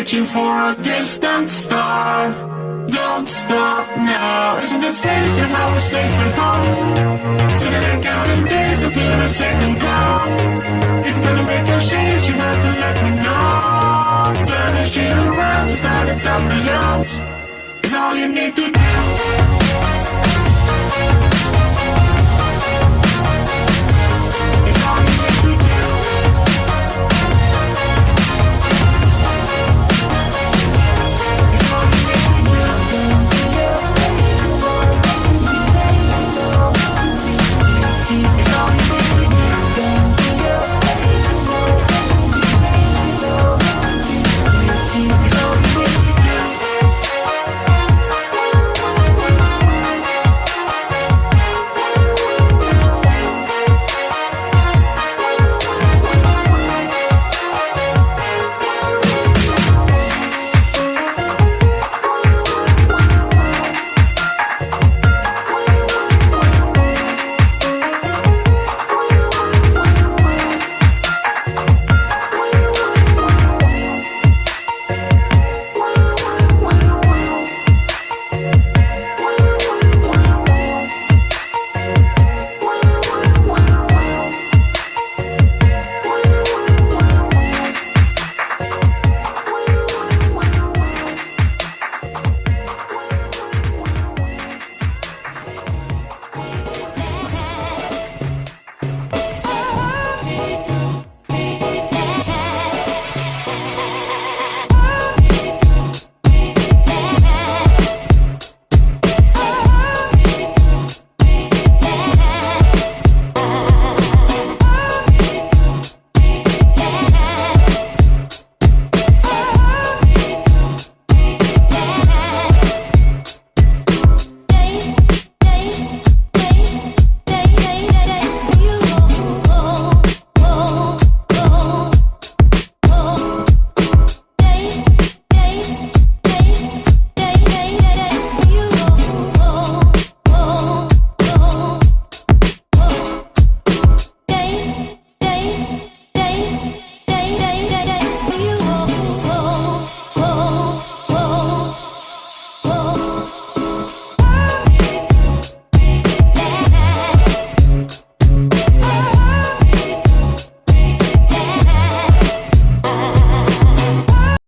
reaching for a distant star. Don't stop now. Isn't it strange how we're safe and home? Today counting days until the second glow. It's gonna make a change, you have to let me know. Turn the shit around, start it up the youngs. It's all you need to do.